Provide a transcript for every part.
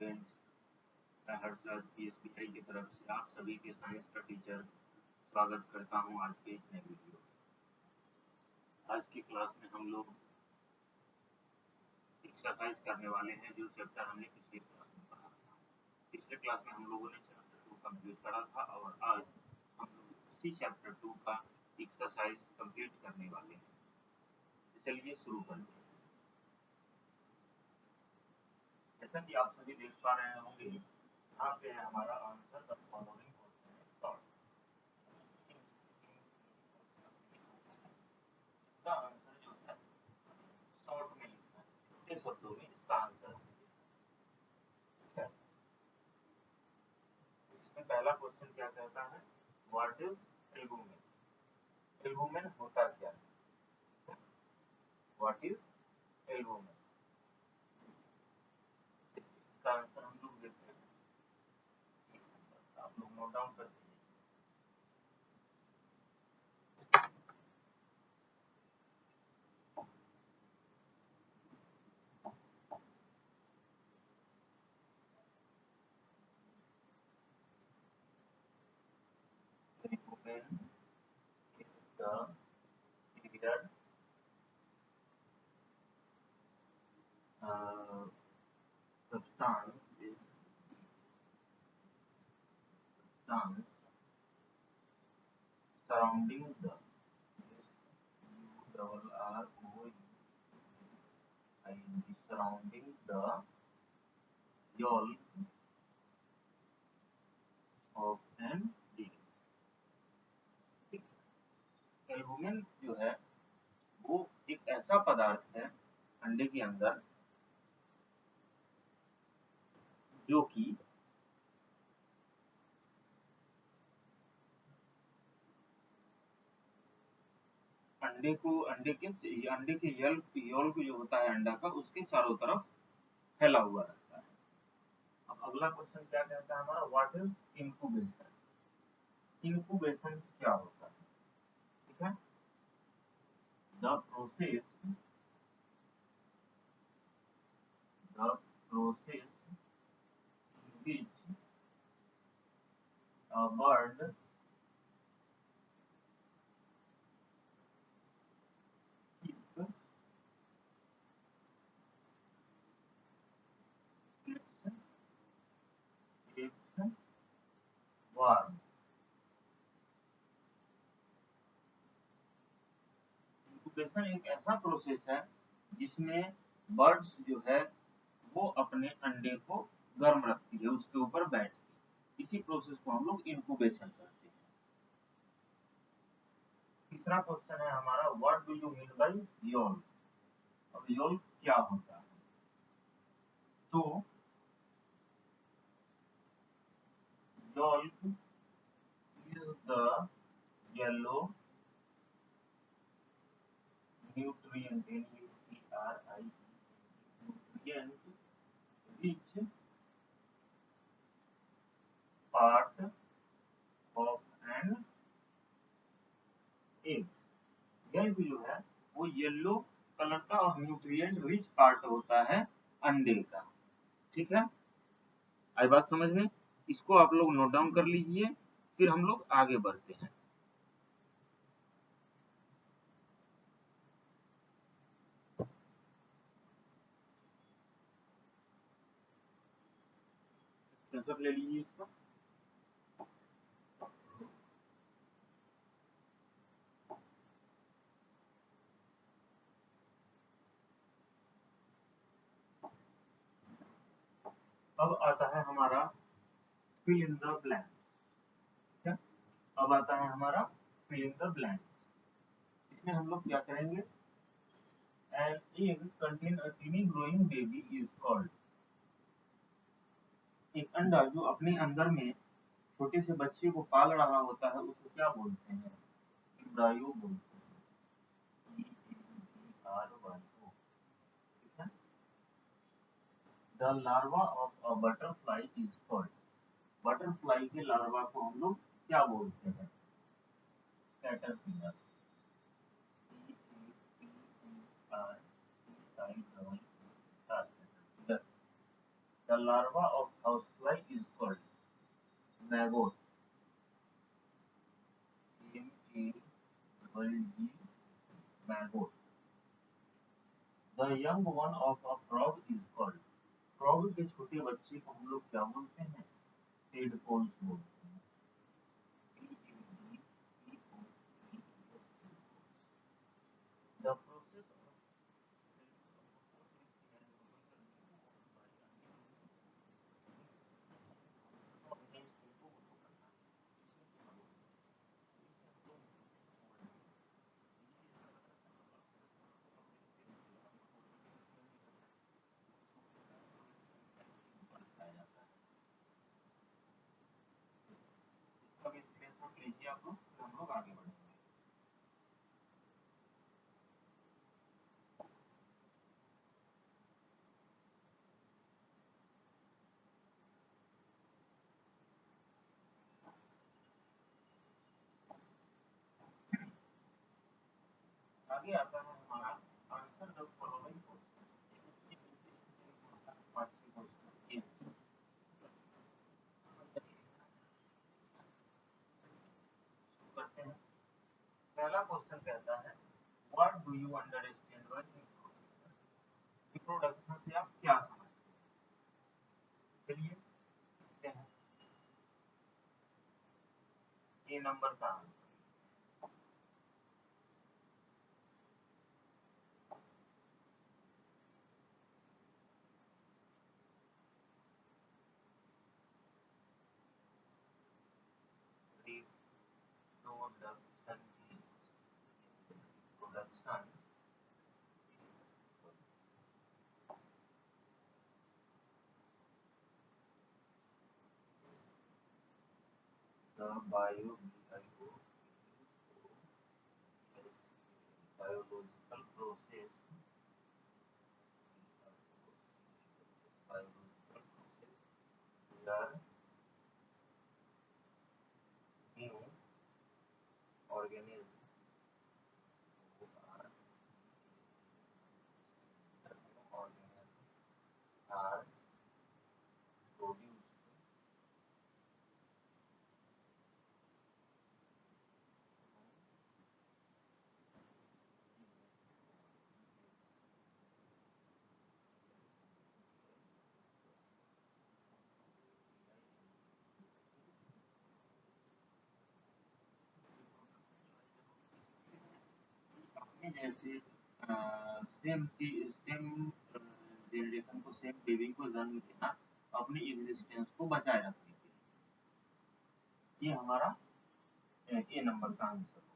Students, मैं हर्षद पीएसपीआई की तरफ से आप सभी के साइंस का टीचर स्वागत करता हूं आज के इस नए वीडियो। आज की क्लास में हम लोग एक्सरसाइज करने वाले हैं जो चैप्टर हमने पिछली क्लास में पढ़ा था। पिछले क्लास में हम लोगों ने चैप्टर 2 कंप्लीट करा था और आज हम लोग उसी चैप्टर 2 का एक्सरसाइज कंप्लीट करने वाले हैं। तो चलिए शुरू करते हैं। जैसा कि आप सभी देख पा रहे होंगे, यहाँ पे है हमारा आंसर द फॉलोइंग क्वेश्चन है शॉर्ट। इसका आंसर जो है शॉर्ट में लिखना है, छोटे शब्दों में इसका आंसर है। इसमें पहला क्वेश्चन क्या कहता है, व्हाट इज एल्बुमिन? एल्बुमिन होता क्या है? What is albumin? इसका आंसर हम लोग देखते हैं, आप लोग नोट डाउन कर लीजिए। Albumin is the period substance surrounding the surrounding the yolk of an egg। Albumin जो है वो एक ऐसा पदार्थ है अंडे के अंदर जो कि अंडे के यolk जो होता है अंडा का, उसके चारों तरफ फैला हुआ रहता है। अब अगला क्वेश्चन क्या कहता है हमारा, व्हाट इज इंक्यूबेशन? इंक्यूबेशन क्या होता है? ठीक है, the process in which a bird keeps its warm। Incubation एक ऐसा प्रोसेस है जिसमें बर्ड्स जो है वो अपने अंडे को गर्म रखती है, उसके ऊपर बैठ के। इसी प्रोसेस को हम लोग इंक्यूबेशन कहते हैं। तीसरा क्वेश्चन है हमारा, what do you mean by yolk? अब यolk क्या होता है? तो yolk is the yellow nutrient, nutrient rich part of an egg। यल्क जो है वो येलो कलर का और न्यूट्रिएंट रिच पार्ट होता है अंडे का। ठीक है, आई बात समझ में? इसको आप लोग नोट डाउन कर लीजिए, फिर हम लोग आगे बढ़ते हैं। स्क्रीनशॉट ले लीजिए इसका। अब आता है हमारा फिल इन द ब्लैंक। ठीक है, अब आता है हमारा फिल इन द ब्लैंक। इसमें हम लोग क्या करेंगे, an egg contain a teeny growing baby is called। एक अंडा जो अपने अंदर में छोटे से बच्चे को पाल रहा होता है उसको क्या बोलते हैं? एम्ब्रायो बोलते हैं। ठीक है, the larva of a butterfly is called. Butterfly के लार्वा को हम लोग क्या बोलते हैं? Caterpillar. The larva of housefly is called maggot. M-A-G-G, maggot. The young one of a frog is called. Frog के छोटे बच्चे को हम लोग क्या बोलते हैं? टेडपोल्स बोलते हैं। The process of लीजिए आप लोग, फिर हम लोग आगे बढ़ेंगे। आगे आता है हमारा आंसर द फॉलोइंग क्वेश्चन। करते हैं। पहला क्वेश्चन कहता है what do you understand by reproduction? Reproduction से आप क्या समझते हैं? चलिए देखते हैं। ए नंबर का answer production the biological process where new organisms are produced अपने जैसे सेम जनरेशन को, सेम बेबी को जन्म देना अपनी एग्जिस्टेंस को बचाए रखने के लिए। ये हमारा ए नंबर का आंसर हो गया।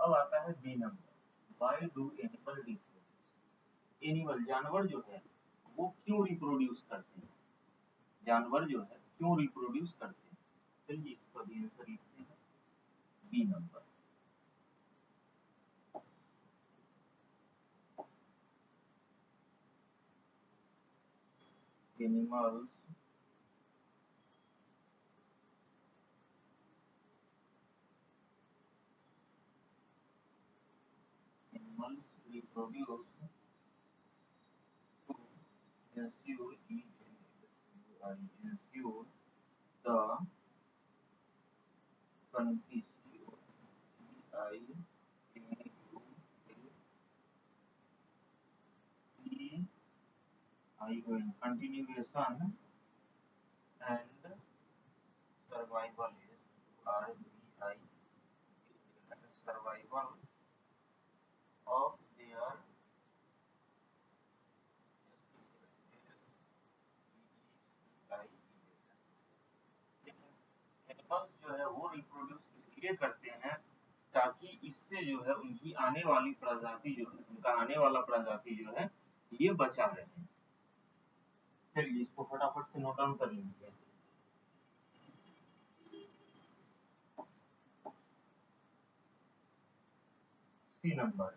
अब आता है B number. Why do animal reproduce? Animal जानवर जो है वो क्यों रिप्रोड्यूस करते हैं? जानवर जो है क्यों रिप्रोड्यूस करते हैं? चलिए इसका भी आंसर लिखते हैं B number. Animals reproduce to ensure ensure the continuation and survival survival of their animals जो है वो रिप्रोड्यूस इसलिए करते हैं ताकि इससे जो है उनकी आने वाली प्रजाति जो है, उनका आने वाला प्रजाति जो है ये बचा रहे। चलिए इसको फटाफट से नोट डाउन कर लीजिए। C number.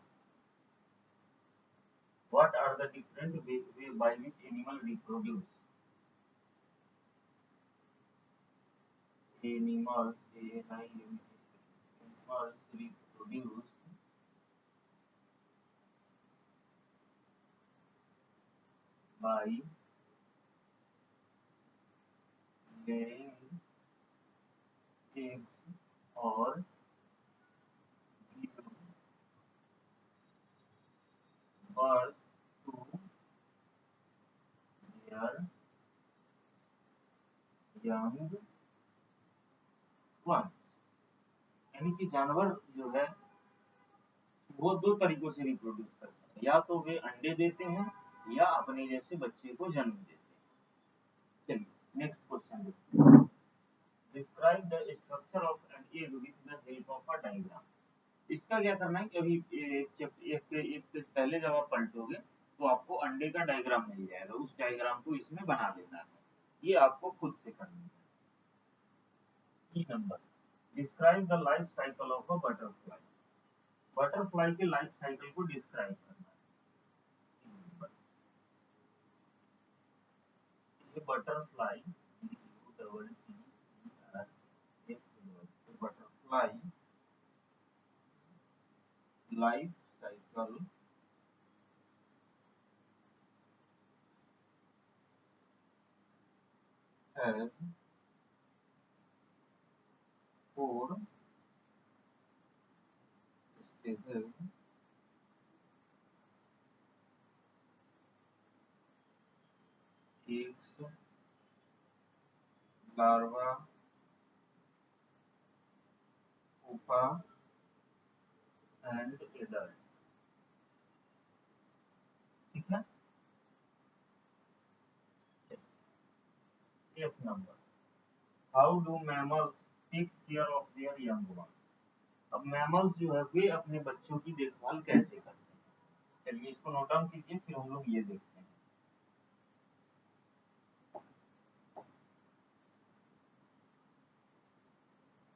What are the different ways by which animal reproduce? Animals reproduce by laying eggs or give birth to their young ones। यानी कि जानवर जो है वो दो तरीकों से रिप्रोड्यूस करते हैं, या तो वे अंडे देते हैं या अपने जैसे बच्चे को जन्म देते हैं। चलिए नेक्स्ट क्वेश्चन देखते हैं। Describe the structure of an egg with the help of a diagram. इसका क्या करना है कि अभी एक पहले जब आप पलटोगे तो आपको अंडे का डायग्राम मिल जाएगा, उस डायग्राम को इसमें बना लेना है, ये आपको खुद से करना है। की number describe the life cycle of a butterfly. Butterfly के लाइफ साइकिल को डिस्क्राइब करना है। ये butterfly butterfly life cycle has 4 stages: eggs, larva, pupa and adult। ठीक है। F number how do mammals take care of their young ones। अब mammals जो है वे अपने बच्चों की देखभाल कैसे करते हैं। चलिए इसको नोट डाउन कीजिए, फिर हम लोग ये देखते हैं।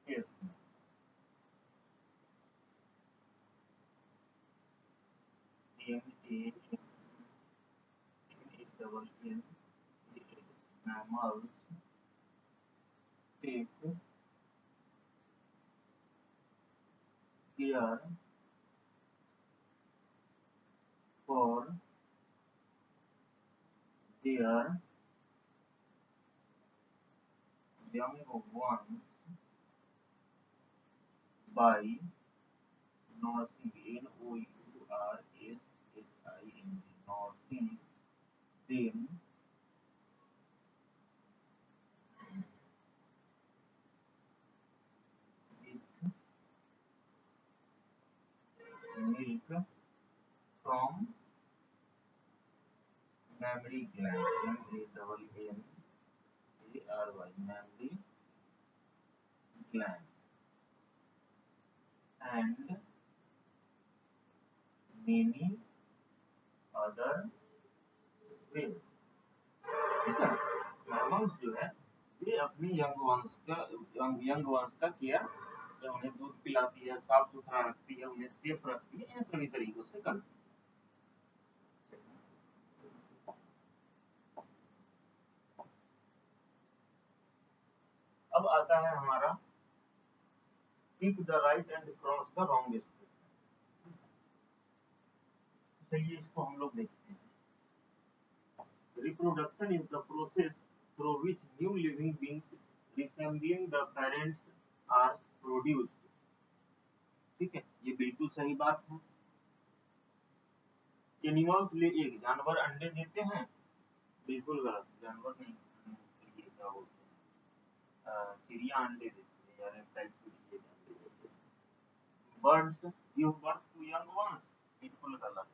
F N A double N mammals take care for their young ones by nursing nourishing nourishing them with milk from mammary gland MAMMARY mammary gland and many other ways। ठीक है। Mammals जो है वे अपनी यंग वंश का care, उन्हें दूध पिलाती है, साफ सुथरा रखती है, उन्हें सेफ रखती है, इन सभी तरीकों से करती है। अब आता है हमारा pick the right and cross the wrong statement. चलिए इसको हम लोग देखते हैं। Reproduction is the process through which new living beings resembling the parents are produced। ठीक है, ये बिल्कुल सही बात है। एनिमल्स ले एग, जानवर अंडे देते हैं, बिल्कुल गलत, जानवर नहीं। ये क्या बोलते हैं, चिड़िया अंडे देती है या रेप्टाइल्स भी अंडे देते हैं। Birds give birth to young ones, बिल्कुल गलत।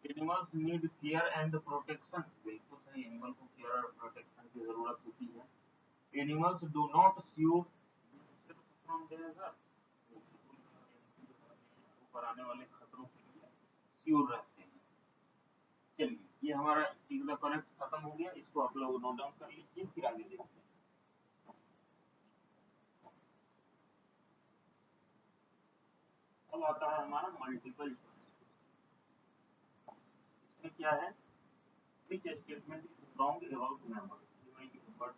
Animals need care and protection, बिल्कुल सही, एनिमल को केयर और प्रोटेक्शन की जरूरत होती है। Animals do not sure from danger, ऊपर आने वाले खतरों के लिए श्योर रहते हैं। चलिए ये हमारा करेक्ट खत्म हो गया, इसको आप लोग नोट डाउन कर लीजिए, फिर आगे देखते हैं। अब आता है हमारा मल्टीपल चॉइस। इसमें क्या है, which statement is wrong about mammals, but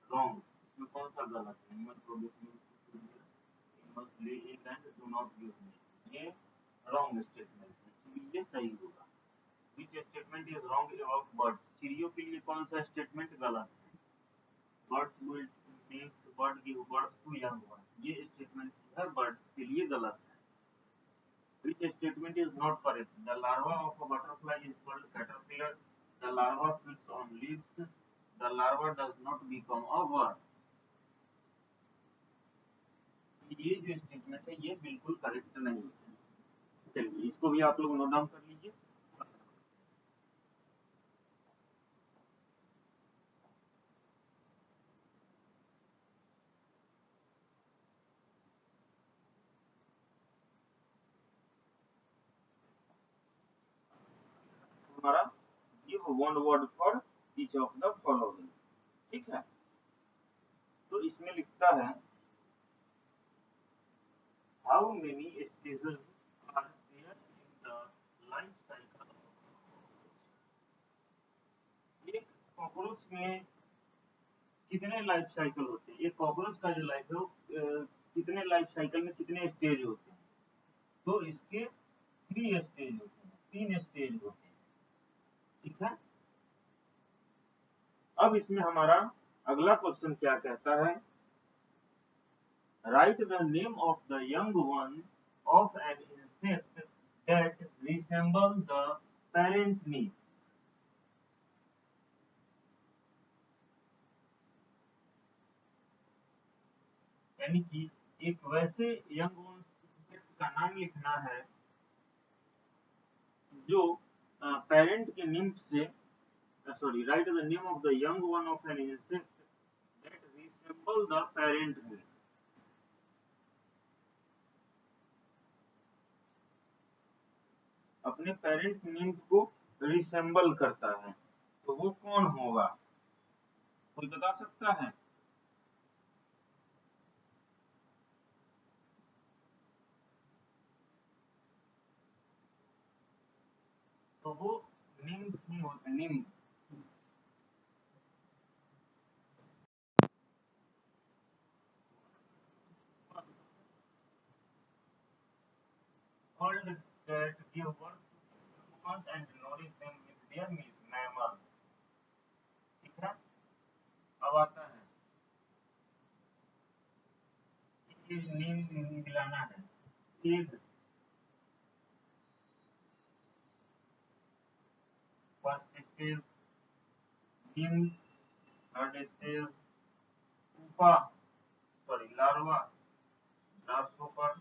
wrong, इसमें कौन सा गलत है। एनिमल प्रोड्यूस मिल्क, एनिमल्स ले egg and do not give milk, ये रॉन्ग स्टेटमेंट है, ये सही होगा। Which statement is wrong about birds? चिड़ियों के लिए कौन सा स्टेटमेंट गलत है? Birds will make bird give birth to young ones. ये स्टेटमेंट है birds के लिए गलत है. Which statement is not correct? The larva of a butterfly is called caterpillar. The larva feeds on leaves. The larva does not become a worm. ये जो statement है ये बिल्कुल करेक्ट नहीं है. चलिए इसको भी आप लोग नोट डाउन कर लीजिए. हमारा give one word for each of the following. ठीक है, तो इसमें लिखता है how many stages are there in the life cycle. एक कॉकरोच में कितने लाइफ साइकिल होते हैं? एक कॉकरोच का जो लाइफ है कितने लाइफ साइकिल में कितने स्टेज होते हैं? तो इसके 3 स्टेज होते हैं, 3 स्टेज होते हैं. ठीक है, अब इसमें हमारा अगला क्वेश्चन क्या कहता है? Write the name of the young one of an insect that resembles the parent name. यानी कि एक वैसे यंग वन इंसेक्ट का नाम लिखना है जो पेरेंट के नेम से write the name of the young one of an insect that resembles the parent name. अपने पेरेंट नेम को रिसेंबल करता है, तो वो कौन होगा? कोई बता सकता है? तो वो निम्ब ही होता है. निम्ब called that give birth to humans and nourish them with their milk. Mammal. ठीक है, अब आता है नीम मिलाना है. Egg first stage, nymph third stage, pupa larva grasshopper,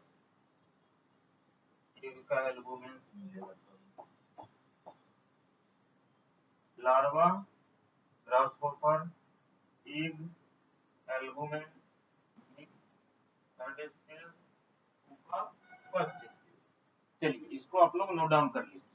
egg का एल्बुमेन मिलेगा. Larva grasshopper egg albumen third stage pupa first stage. चलिए इसको आप लोग नोट डाउन कर लीजिए.